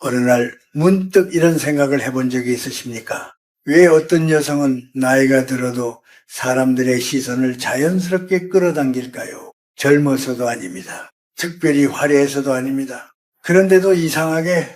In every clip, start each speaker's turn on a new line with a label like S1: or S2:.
S1: 어느 날 문득 이런 생각을 해본 적이 있으십니까? 왜 어떤 여성은 나이가 들어도 사람들의 시선을 자연스럽게 끌어당길까요? 젊어서도 아닙니다. 특별히 화려해서도 아닙니다. 그런데도 이상하게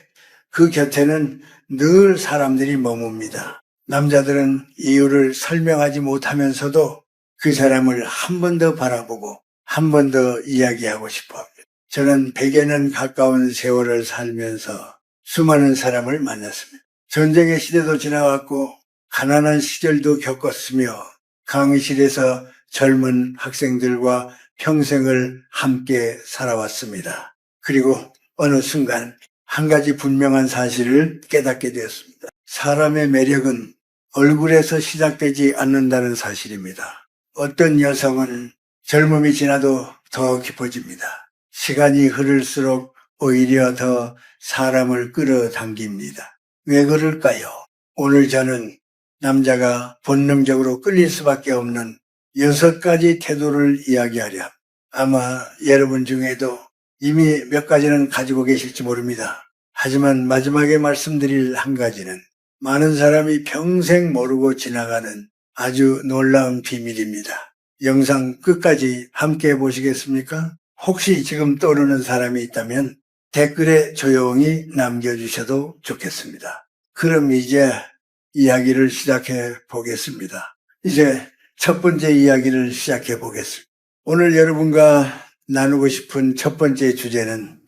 S1: 그 곁에는 늘 사람들이 머뭅니다. 남자들은 이유를 설명하지 못하면서도 그 사람을 한 번 더 바라보고 한 번 더 이야기하고 싶어 합니다. 저는 100여년 가까운 세월을 살면서 수많은 사람을 만났습니다. 전쟁의 시대도 지나왔고 가난한 시절도 겪었으며 강의실에서 젊은 학생들과 평생을 함께 살아왔습니다. 그리고 어느 순간 한 가지 분명한 사실을 깨닫게 되었습니다. 사람의 매력은 얼굴에서 시작되지 않는다는 사실입니다. 어떤 여성은 젊음이 지나도 더 깊어집니다. 시간이 흐를수록 오히려 더 사람을 끌어당깁니다. 왜 그럴까요? 오늘 저는 남자가 본능적으로 끌릴 수밖에 없는 6가지 태도를 이야기하려 합니다. 아마 여러분 중에도 이미 몇 가지는 가지고 계실지 모릅니다. 하지만 마지막에 말씀드릴 한 가지는 많은 사람이 평생 모르고 지나가는 아주 놀라운 비밀입니다. 영상 끝까지 함께 보시겠습니까? 혹시 지금 떠오르는 사람이 있다면 댓글에 조용히 남겨주셔도 좋겠습니다. 그럼 이제 이야기를 시작해 보겠습니다. 이제 첫 번째 이야기를 시작해 보겠습니다. 오늘 여러분과 나누고 싶은 첫 번째 주제는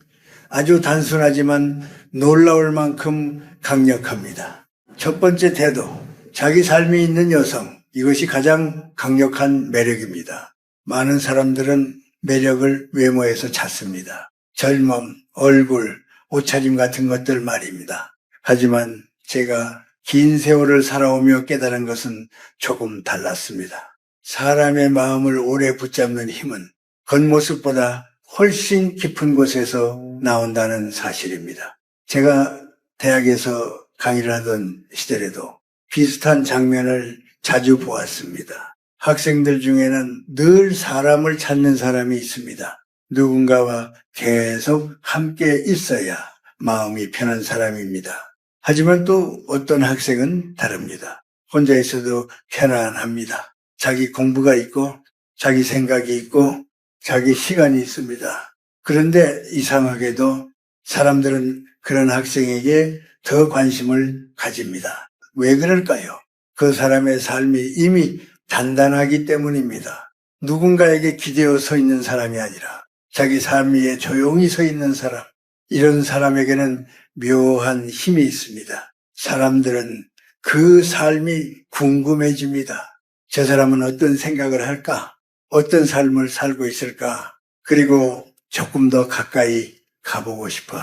S1: 아주 단순하지만 놀라울 만큼 강력합니다. 첫 번째 태도, 자기 삶이 있는 여성, 이것이 가장 강력한 매력입니다. 많은 사람들은 매력을 외모에서 찾습니다. 젊음, 얼굴, 옷차림 같은 것들 말입니다. 하지만 제가 긴 세월을 살아오며 깨달은 것은 조금 달랐습니다. 사람의 마음을 오래 붙잡는 힘은 겉모습보다 훨씬 깊은 곳에서 나온다는 사실입니다. 제가 대학에서 강의를 하던 시절에도 비슷한 장면을 자주 보았습니다. 학생들 중에는 늘 사람을 찾는 사람이 있습니다. 누군가와 계속 함께 있어야 마음이 편한 사람입니다. 하지만 또 어떤 학생은 다릅니다. 혼자 있어도 편안합니다. 자기 공부가 있고 자기 생각이 있고 자기 시간이 있습니다. 그런데 이상하게도 사람들은 그런 학생에게 더 관심을 가집니다. 왜 그럴까요? 그 사람의 삶이 이미 단단하기 때문입니다. 누군가에게 기대어 서 있는 사람이 아니라 자기 삶 위에 조용히 서 있는 사람, 이런 사람에게는 묘한 힘이 있습니다. 사람들은 그 삶이 궁금해집니다. 저 사람은 어떤 생각을 할까? 어떤 삶을 살고 있을까? 그리고 조금 더 가까이 가보고 싶어.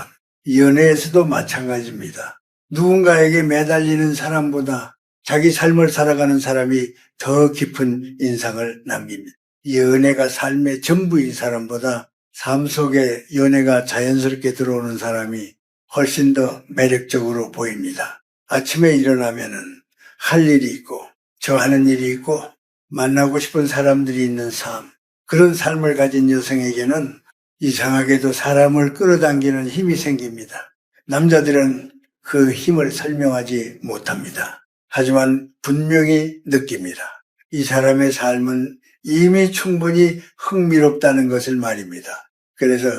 S1: 연애에서도 마찬가지입니다. 누군가에게 매달리는 사람보다 자기 삶을 살아가는 사람이 더 깊은 인상을 남깁니다. 연애가 삶의 전부인 사람보다 삶 속에 연애가 자연스럽게 들어오는 사람이 훨씬 더 매력적으로 보입니다. 아침에 일어나면은 할 일이 있고 저 하는 일이 있고 만나고 싶은 사람들이 있는 삶, 그런 삶을 가진 여성에게는 이상하게도 사람을 끌어당기는 힘이 생깁니다. 남자들은 그 힘을 설명하지 못합니다. 하지만 분명히 느낍니다. 이 사람의 삶은 이미 충분히 흥미롭다는 것을 말입니다. 그래서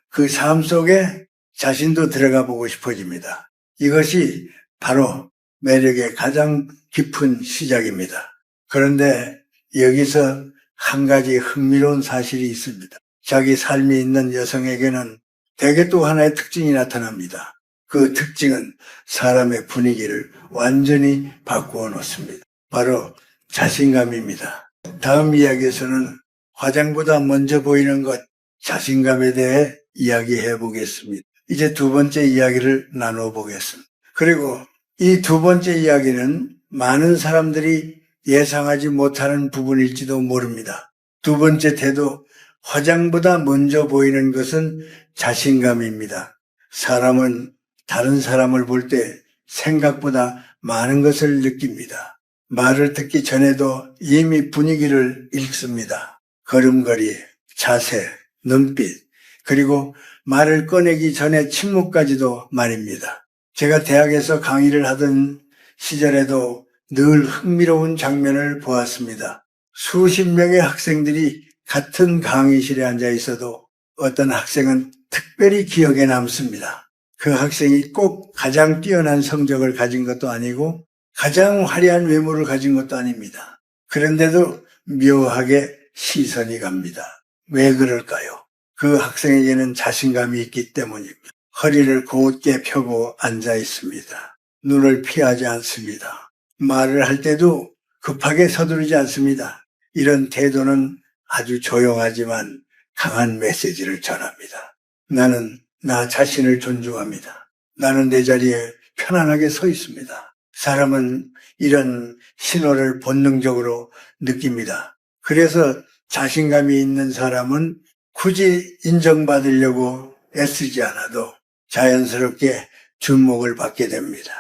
S1: 그 삶 속에 자신도 들어가 보고 싶어집니다. 이것이 바로 매력의 가장 깊은 시작입니다. 그런데 여기서 한 가지 흥미로운 사실이 있습니다. 자기 삶이 있는 여성에게는 대개 또 하나의 특징이 나타납니다. 그 특징은 사람의 분위기를 완전히 바꾸어 놓습니다. 바로 자신감입니다. 다음 이야기에서는 화장보다 먼저 보이는 것, 자신감에 대해 이야기해 보겠습니다. 이제 두 번째 이야기를 나눠 보겠습니다. 그리고 이 두 번째 이야기는 많은 사람들이 예상하지 못하는 부분일지도 모릅니다. 두 번째 태도, 화장보다 먼저 보이는 것은 자신감입니다. 사람은 다른 사람을 볼 때 생각보다 많은 것을 느낍니다. 말을 듣기 전에도 이미 분위기를 읽습니다. 걸음걸이, 자세, 눈빛, 그리고 말을 꺼내기 전에 침묵까지도 말입니다. 제가 대학에서 강의를 하던 시절에도 늘 흥미로운 장면을 보았습니다. 수십 명의 학생들이 같은 강의실에 앉아 있어도 어떤 학생은 특별히 기억에 남습니다. 그 학생이 꼭 가장 뛰어난 성적을 가진 것도 아니고 가장 화려한 외모를 가진 것도 아닙니다. 그런데도 묘하게 시선이 갑니다. 왜 그럴까요? 그 학생에게는 자신감이 있기 때문입니다. 허리를 곧게 펴고 앉아 있습니다. 눈을 피하지 않습니다. 말을 할 때도 급하게 서두르지 않습니다. 이런 태도는 아주 조용하지만 강한 메시지를 전합니다. 나는 나 자신을 존중합니다. 나는 내 자리에 편안하게 서 있습니다. 사람은 이런 신호를 본능적으로 느낍니다. 그래서 자신감이 있는 사람은 굳이 인정받으려고 애쓰지 않아도 자연스럽게 주목을 받게 됩니다.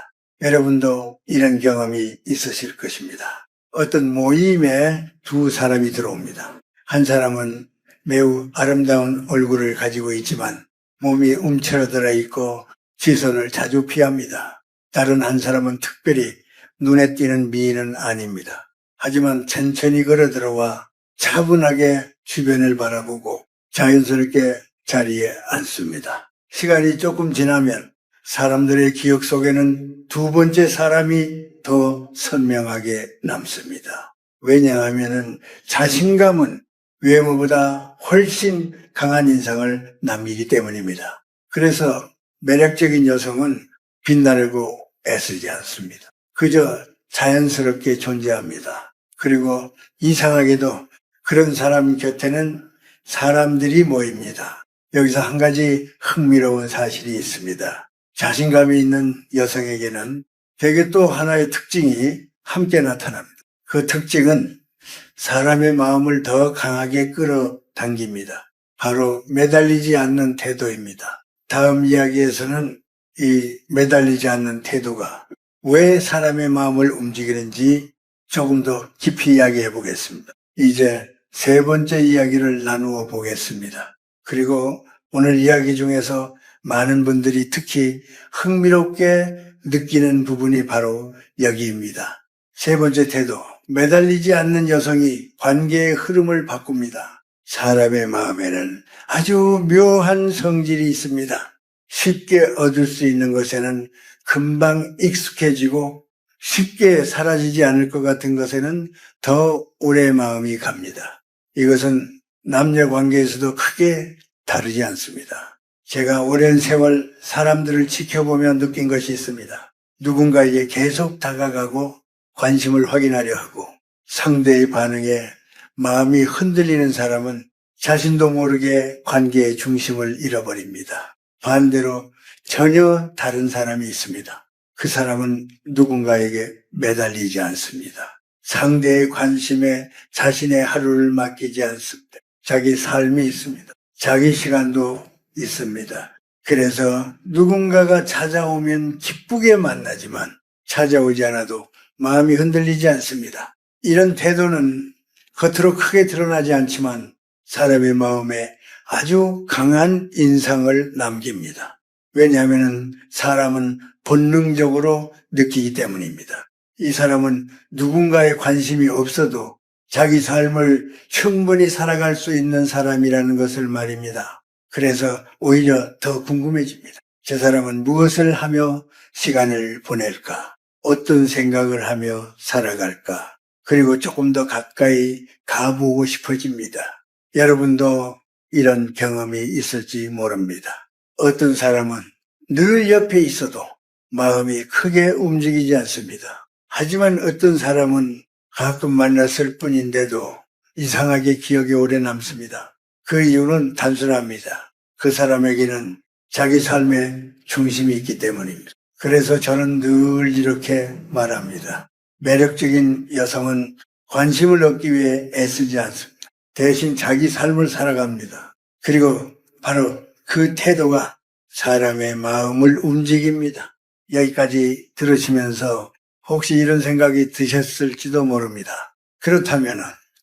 S1: 여러분도 이런 경험이 있으실 것입니다. 어떤 모임에 두 사람이 들어옵니다. 한 사람은 매우 아름다운 얼굴을 가지고 있지만 몸이 움츠러들어 있고 시선을 자주 피합니다. 다른 한 사람은 특별히 눈에 띄는 미인은 아닙니다. 하지만 천천히 걸어 들어와 차분하게 주변을 바라보고 자연스럽게 자리에 앉습니다. 시간이 조금 지나면 사람들의 기억 속에는 두 번째 사람이 더 선명하게 남습니다. 왜냐하면 자신감은 외모보다 훨씬 강한 인상을 남기기 때문입니다. 그래서 매력적인 여성은 빛나려고 애쓰지 않습니다. 그저 자연스럽게 존재합니다. 그리고 이상하게도 그런 사람 곁에는 사람들이 모입니다. 여기서 한 가지 흥미로운 사실이 있습니다. 자신감이 있는 여성에게는 대개 또 하나의 특징이 함께 나타납니다. 그 특징은 사람의 마음을 더 강하게 끌어당깁니다. 바로 매달리지 않는 태도입니다. 다음 이야기에서는 이 매달리지 않는 태도가 왜 사람의 마음을 움직이는지 조금 더 깊이 이야기해 보겠습니다. 이제 세 번째 이야기를 나누어 보겠습니다. 그리고 오늘 이야기 중에서 많은 분들이 특히 흥미롭게 느끼는 부분이 바로 여기입니다. 세 번째 태도, 매달리지 않는 여성이 관계의 흐름을 바꿉니다. 사람의 마음에는 아주 묘한 성질이 있습니다. 쉽게 얻을 수 있는 것에는 금방 익숙해지고 쉽게 사라지지 않을 것 같은 것에는 더 오래 마음이 갑니다. 이것은 남녀 관계에서도 크게 다르지 않습니다. 제가 오랜 세월 사람들을 지켜보며 느낀 것이 있습니다. 누군가에게 계속 다가가고 관심을 확인하려 하고 상대의 반응에 마음이 흔들리는 사람은 자신도 모르게 관계의 중심을 잃어버립니다. 반대로 전혀 다른 사람이 있습니다. 그 사람은 누군가에게 매달리지 않습니다. 상대의 관심에 자신의 하루를 맡기지 않습니다. 자기 삶이 있습니다. 자기 시간도 있습니다. 그래서 누군가가 찾아오면 기쁘게 만나지만 찾아오지 않아도 마음이 흔들리지 않습니다. 이런 태도는 겉으로 크게 드러나지 않지만 사람의 마음에 아주 강한 인상을 남깁니다. 왜냐하면 사람은 본능적으로 느끼기 때문입니다. 이 사람은 누군가의 관심이 없어도 자기 삶을 충분히 살아갈 수 있는 사람이라는 것을 말입니다. 그래서 오히려 더 궁금해집니다. 저 사람은 무엇을 하며 시간을 보낼까? 어떤 생각을 하며 살아갈까? 그리고 조금 더 가까이 가보고 싶어집니다. 여러분도 이런 경험이 있을지 모릅니다. 어떤 사람은 늘 옆에 있어도 마음이 크게 움직이지 않습니다. 하지만 어떤 사람은 가끔 만났을 뿐인데도 이상하게 기억에 오래 남습니다. 그 이유는 단순합니다. 그 사람에게는 자기 삶의 중심이 있기 때문입니다. 그래서 저는 늘 이렇게 말합니다. 매력적인 여성은 관심을 얻기 위해 애쓰지 않습니다. 대신 자기 삶을 살아갑니다. 그리고 바로 그 태도가 사람의 마음을 움직입니다. 여기까지 들으시면서 혹시 이런 생각이 드셨을지도 모릅니다. 그렇다면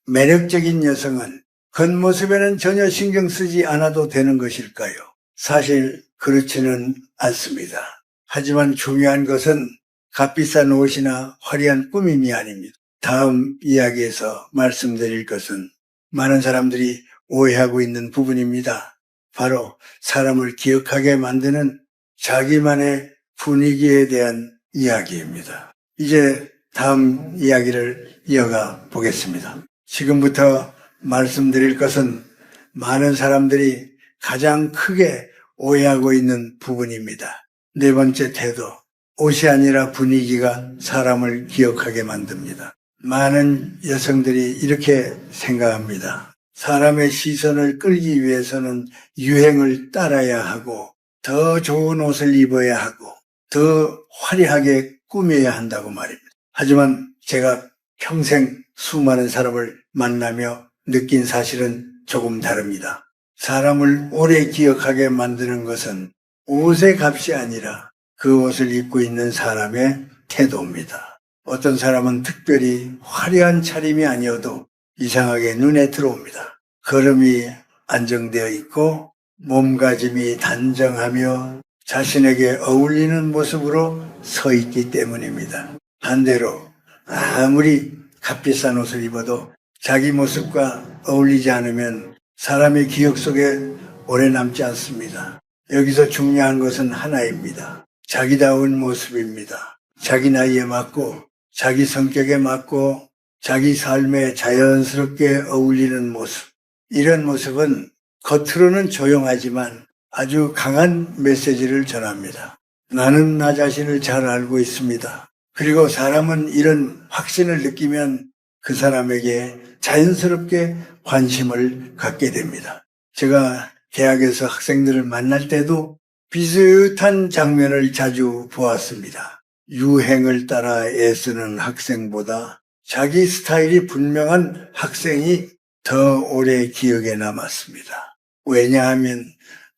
S1: 매력적인 여성은 겉모습에는 전혀 신경 쓰지 않아도 되는 것일까요? 사실 그렇지는 않습니다. 하지만 중요한 것은 값비싼 옷이나 화려한 꾸밈이 아닙니다. 다음 이야기에서 말씀드릴 것은 많은 사람들이 오해하고 있는 부분입니다. 바로 사람을 기억하게 만드는 자기만의 분위기에 대한 이야기입니다. 이제 다음 이야기를 이어가 보겠습니다. 지금부터 말씀드릴 것은 많은 사람들이 가장 크게 오해하고 있는 부분입니다. 네 번째 태도, 옷이 아니라 분위기가 사람을 기억하게 만듭니다. 많은 여성들이 이렇게 생각합니다. 사람의 시선을 끌기 위해서는 유행을 따라야 하고 더 좋은 옷을 입어야 하고 더 화려하게 꾸며야 한다고 말입니다. 하지만 제가 평생 수많은 사람을 만나며 느낀 사실은 조금 다릅니다. 사람을 오래 기억하게 만드는 것은 옷의 값이 아니라 그 옷을 입고 있는 사람의 태도입니다. 어떤 사람은 특별히 화려한 차림이 아니어도 이상하게 눈에 들어옵니다. 걸음이 안정되어 있고 몸가짐이 단정하며 자신에게 어울리는 모습으로 서 있기 때문입니다. 반대로 아무리 값비싼 옷을 입어도 자기 모습과 어울리지 않으면 사람의 기억 속에 오래 남지 않습니다. 여기서 중요한 것은 하나입니다. 자기다운 모습입니다. 자기 나이에 맞고 자기 성격에 맞고 자기 삶에 자연스럽게 어울리는 모습. 이런 모습은 겉으로는 조용하지만 아주 강한 메시지를 전합니다. 나는 나 자신을 잘 알고 있습니다. 그리고 사람은 이런 확신을 느끼면 그 사람에게 자연스럽게 관심을 갖게 됩니다. 제가 대학에서 학생들을 만날 때도 비슷한 장면을 자주 보았습니다. 유행을 따라 애쓰는 학생보다 자기 스타일이 분명한 학생이 더 오래 기억에 남았습니다. 왜냐하면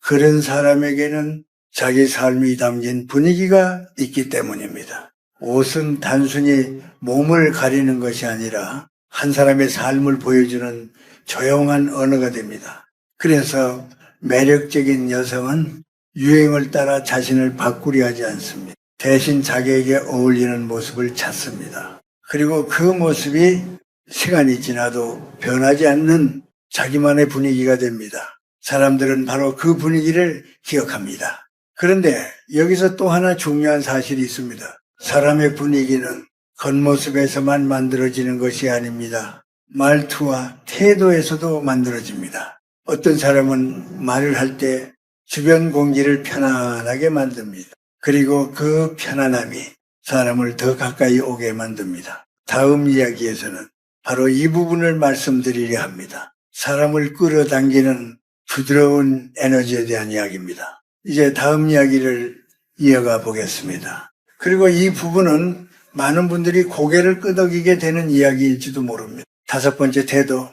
S1: 그런 사람에게는 자기 삶이 담긴 분위기가 있기 때문입니다. 옷은 단순히 몸을 가리는 것이 아니라 한 사람의 삶을 보여주는 조용한 언어가 됩니다. 그래서 매력적인 여성은 유행을 따라 자신을 바꾸려 하지 않습니다. 대신 자기에게 어울리는 모습을 찾습니다. 그리고 그 모습이 시간이 지나도 변하지 않는 자기만의 분위기가 됩니다. 사람들은 바로 그 분위기를 기억합니다. 그런데 여기서 또 하나 중요한 사실이 있습니다. 사람의 분위기는 겉모습에서만 만들어지는 것이 아닙니다. 말투와 태도에서도 만들어집니다. 어떤 사람은 말을 할 때 주변 공기를 편안하게 만듭니다. 그리고 그 편안함이 사람을 더 가까이 오게 만듭니다. 다음 이야기에서는 바로 이 부분을 말씀드리려 합니다. 사람을 끌어당기는 부드러운 에너지에 대한 이야기입니다. 이제 다음 이야기를 이어가 보겠습니다. 그리고 이 부분은 많은 분들이 고개를 끄덕이게 되는 이야기일지도 모릅니다. 다섯 번째 태도,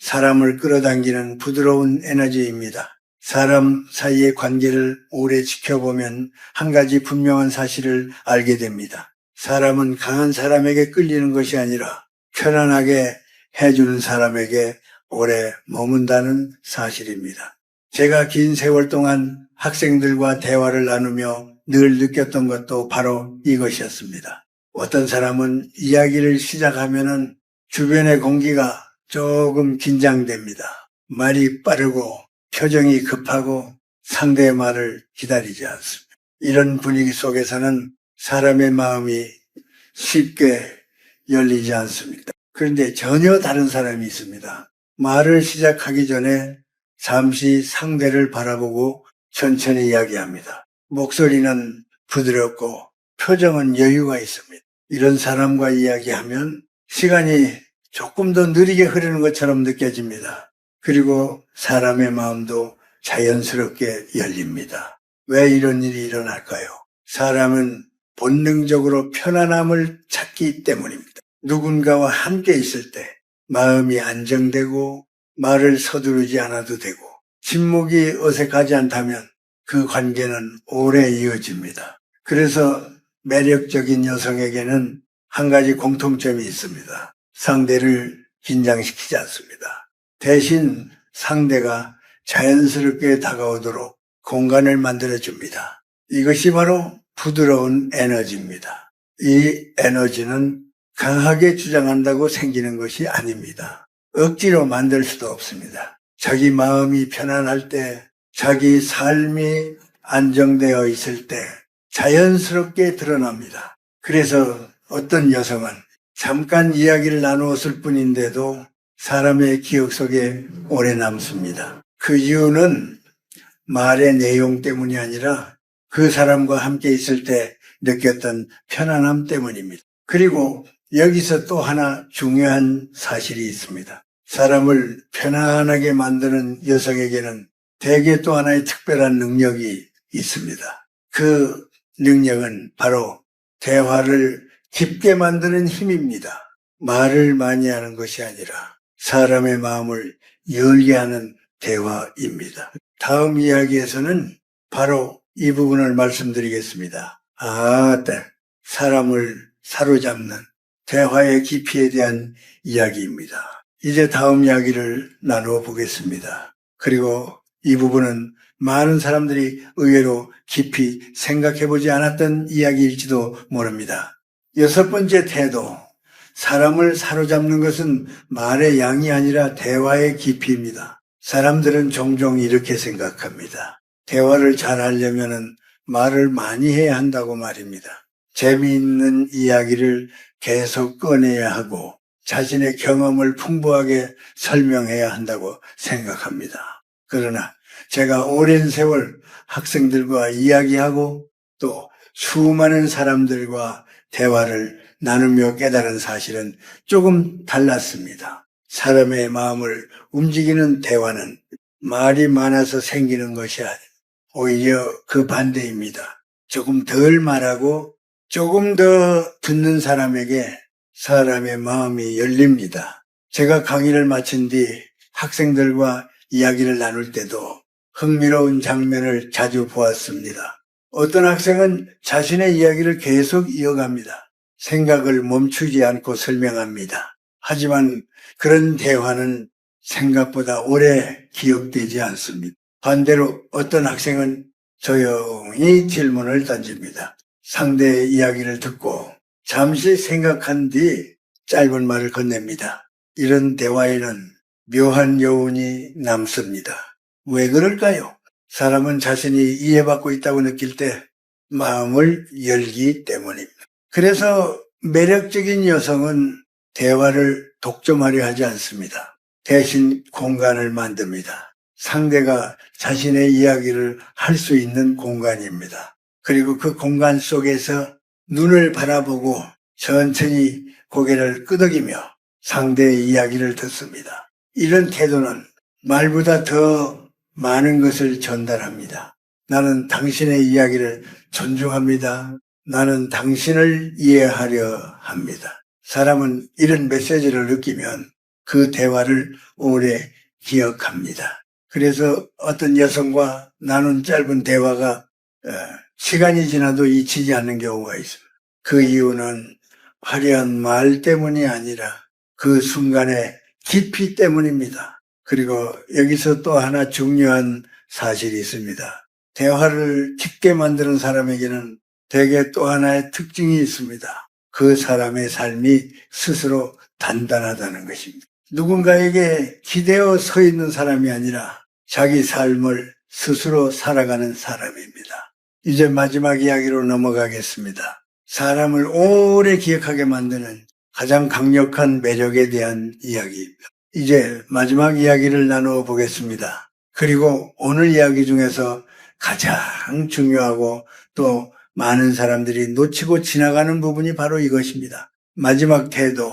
S1: 사람을 끌어당기는 부드러운 에너지입니다. 사람 사이의 관계를 오래 지켜보면 한 가지 분명한 사실을 알게 됩니다. 사람은 강한 사람에게 끌리는 것이 아니라 편안하게 해주는 사람에게 오래 머문다는 사실입니다. 제가 긴 세월 동안 학생들과 대화를 나누며 늘 느꼈던 것도 바로 이것이었습니다. 어떤 사람은 이야기를 시작하면은 주변의 공기가 조금 긴장됩니다. 말이 빠르고 표정이 급하고 상대의 말을 기다리지 않습니다. 이런 분위기 속에서는 사람의 마음이 쉽게 열리지 않습니다. 그런데 전혀 다른 사람이 있습니다. 말을 시작하기 전에 잠시 상대를 바라보고 천천히 이야기합니다. 목소리는 부드럽고 표정은 여유가 있습니다. 이런 사람과 이야기하면 시간이 조금 더 느리게 흐르는 것처럼 느껴집니다. 그리고 사람의 마음도 자연스럽게 열립니다. 왜 이런 일이 일어날까요? 사람은 본능적으로 편안함을 찾기 때문입니다. 누군가와 함께 있을 때 마음이 안정되고 말을 서두르지 않아도 되고 침묵이 어색하지 않다면 그 관계는 오래 이어집니다. 그래서 매력적인 여성에게는 한 가지 공통점이 있습니다. 상대를 긴장시키지 않습니다. 대신 상대가 자연스럽게 다가오도록 공간을 만들어줍니다. 이것이 바로 부드러운 에너지입니다. 이 에너지는 강하게 주장한다고 생기는 것이 아닙니다. 억지로 만들 수도 없습니다. 자기 마음이 편안할 때, 자기 삶이 안정되어 있을 때 자연스럽게 드러납니다. 그래서 어떤 여성은 잠깐 이야기를 나누었을 뿐인데도 사람의 기억 속에 오래 남습니다. 그 이유는 말의 내용 때문이 아니라 그 사람과 함께 있을 때 느꼈던 편안함 때문입니다. 그리고 여기서 또 하나 중요한 사실이 있습니다. 사람을 편안하게 만드는 여성에게는 대개 또 하나의 특별한 능력이 있습니다. 그 능력은 바로 대화를 깊게 만드는 힘입니다. 말을 많이 하는 것이 아니라 사람의 마음을 열게 하는 대화입니다. 다음 이야기에서는 바로 이 부분을 말씀드리겠습니다. 사람을 사로잡는 대화의 깊이에 대한 이야기입니다. 이제 다음 이야기를 나누어 보겠습니다. 그리고 이 부분은 많은 사람들이 의외로 깊이 생각해 보지 않았던 이야기일지도 모릅니다. 6번째 태도, 사람을 사로잡는 것은 말의 양이 아니라 대화의 깊이입니다. 사람들은 종종 이렇게 생각합니다. 대화를 잘 하려면 말을 많이 해야 한다고 말입니다. 재미있는 이야기를 계속 꺼내야 하고 자신의 경험을 풍부하게 설명해야 한다고 생각합니다. 그러나 제가 오랜 세월 학생들과 이야기하고 또 수많은 사람들과 대화를 나누며 깨달은 사실은 조금 달랐습니다. 사람의 마음을 움직이는 대화는 말이 많아서 생기는 것이 아니라 오히려 그 반대입니다. 조금 덜 말하고 조금 더 듣는 사람에게 사람의 마음이 열립니다. 제가 강의를 마친 뒤 학생들과 이야기를 나눌 때도 흥미로운 장면을 자주 보았습니다. 어떤 학생은 자신의 이야기를 계속 이어갑니다. 생각을 멈추지 않고 설명합니다. 하지만 그런 대화는 생각보다 오래 기억되지 않습니다. 반대로 어떤 학생은 조용히 질문을 던집니다. 상대의 이야기를 듣고 잠시 생각한 뒤 짧은 말을 건넵니다. 이런 대화에는 묘한 여운이 남습니다. 왜 그럴까요? 사람은 자신이 이해받고 있다고 느낄 때 마음을 열기 때문입니다. 그래서 매력적인 여성은 대화를 독점하려 하지 않습니다. 대신 공간을 만듭니다. 상대가 자신의 이야기를 할 수 있는 공간입니다. 그리고 그 공간 속에서 눈을 바라보고 천천히 고개를 끄덕이며 상대의 이야기를 듣습니다. 이런 태도는 말보다 더 많은 것을 전달합니다. 나는 당신의 이야기를 존중합니다. 나는 당신을 이해하려 합니다. 사람은 이런 메시지를 느끼면 그 대화를 오래 기억합니다. 그래서 어떤 여성과 나눈 짧은 대화가 시간이 지나도 잊히지 않는 경우가 있습니다. 그 이유는 화려한 말 때문이 아니라 그 순간의 깊이 때문입니다. 그리고 여기서 또 하나 중요한 사실이 있습니다. 대화를 깊게 만드는 사람에게는 대개 또 하나의 특징이 있습니다. 그 사람의 삶이 스스로 단단하다는 것입니다. 누군가에게 기대어 서 있는 사람이 아니라 자기 삶을 스스로 살아가는 사람입니다. 이제 마지막 이야기로 넘어가겠습니다. 사람을 오래 기억하게 만드는 가장 강력한 매력에 대한 이야기입니다. 이제 마지막 이야기를 나누어 보겠습니다. 그리고 오늘 이야기 중에서 가장 중요하고 또 많은 사람들이 놓치고 지나가는 부분이 바로 이것입니다. 마지막 태도,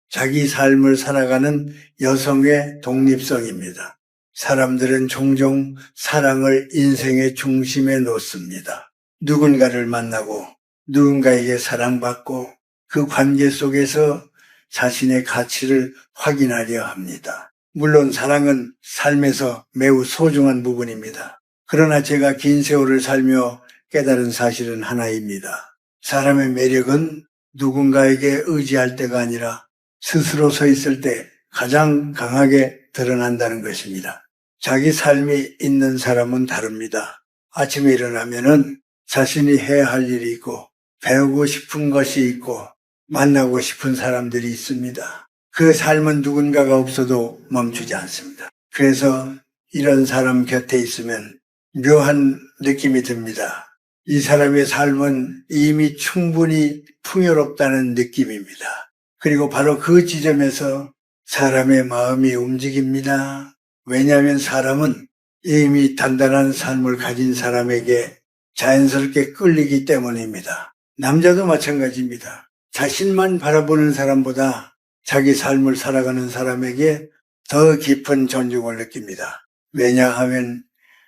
S1: 자기 삶을 살아가는 여성의 독립성입니다. 사람들은 종종 사랑을 인생의 중심에 놓습니다. 누군가를 만나고 누군가에게 사랑받고 그 관계 속에서 자신의 가치를 확인하려 합니다. 물론 사랑은 삶에서 매우 소중한 부분입니다. 그러나 제가 긴 세월을 살며 깨달은 사실은 하나입니다. 사람의 매력은 누군가에게 의지할 때가 아니라 스스로 서 있을 때 가장 강하게 드러난다는 것입니다. 자기 삶이 있는 사람은 다릅니다. 아침에 일어나면은 자신이 해야 할 일이 있고 배우고 싶은 것이 있고 만나고 싶은 사람들이 있습니다. 그 삶은 누군가가 없어도 멈추지 않습니다. 그래서 이런 사람 곁에 있으면 묘한 느낌이 듭니다. 이 사람의 삶은 이미 충분히 풍요롭다는 느낌입니다. 그리고 바로 그 지점에서 사람의 마음이 움직입니다. 왜냐하면 사람은 이미 단단한 삶을 가진 사람에게 자연스럽게 끌리기 때문입니다. 남자도 마찬가지입니다. 자신만 바라보는 사람보다 자기 삶을 살아가는 사람에게 더 깊은 존중을 느낍니다. 왜냐하면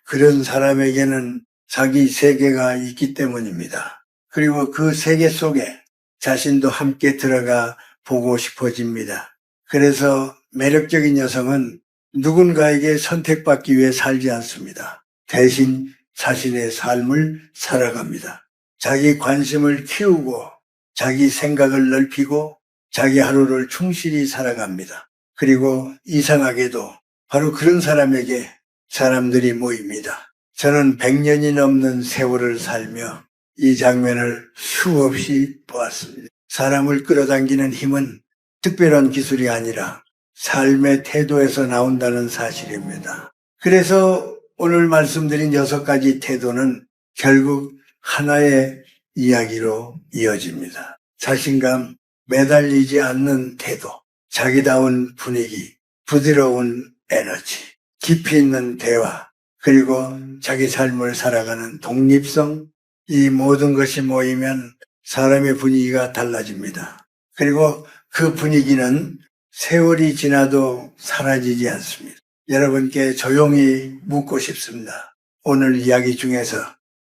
S1: 그런 사람에게는 자기 세계가 있기 때문입니다. 그리고 그 세계 속에 자신도 함께 들어가 보고 싶어집니다. 그래서 매력적인 여성은 누군가에게 선택받기 위해 살지 않습니다. 대신 자신의 삶을 살아갑니다. 자기 관심을 키우고 자기 생각을 넓히고 자기 하루를 충실히 살아갑니다. 그리고 이상하게도 바로 그런 사람에게 사람들이 모입니다. 저는 100년이 넘는 세월을 살며 이 장면을 수없이 보았습니다. 사람을 끌어당기는 힘은 특별한 기술이 아니라 삶의 태도에서 나온다는 사실입니다. 그래서 오늘 말씀드린 6가지 태도는 결국 하나의 이야기로 이어집니다. 자신감, 매달리지 않는 태도, 자기다운 분위기, 부드러운 에너지, 깊이 있는 대화, 그리고 자기 삶을 살아가는 독립성, 이 모든 것이 모이면 사람의 분위기가 달라집니다. 그리고 그 분위기는 세월이 지나도 사라지지 않습니다. 여러분께 조용히 묻고 싶습니다. 오늘 이야기 중에서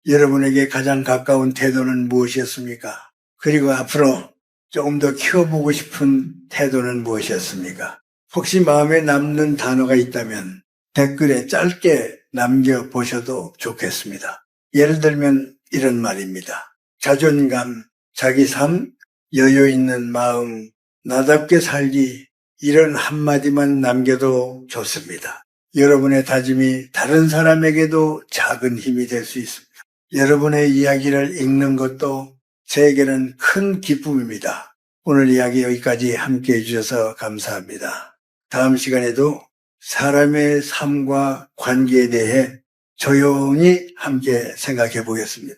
S1: 여러분에게 가장 가까운 태도는 무엇이었습니까? 그리고 앞으로 조금 더 키워보고 싶은 태도는 무엇이었습니까? 혹시 마음에 남는 단어가 있다면 댓글에 짧게 남겨보셔도 좋겠습니다. 예를 들면 이런 말입니다. 자존감, 자기 삶, 여유 있는 마음, 나답게 살기, 이런 한마디만 남겨도 좋습니다. 여러분의 다짐이 다른 사람에게도 작은 힘이 될 수 있습니다. 여러분의 이야기를 읽는 것도 저에게는 큰 기쁨입니다. 오늘 이야기 여기까지 함께 해주셔서 감사합니다. 다음 시간에도 사람의 삶과 관계에 대해 조용히 함께 생각해 보겠습니다.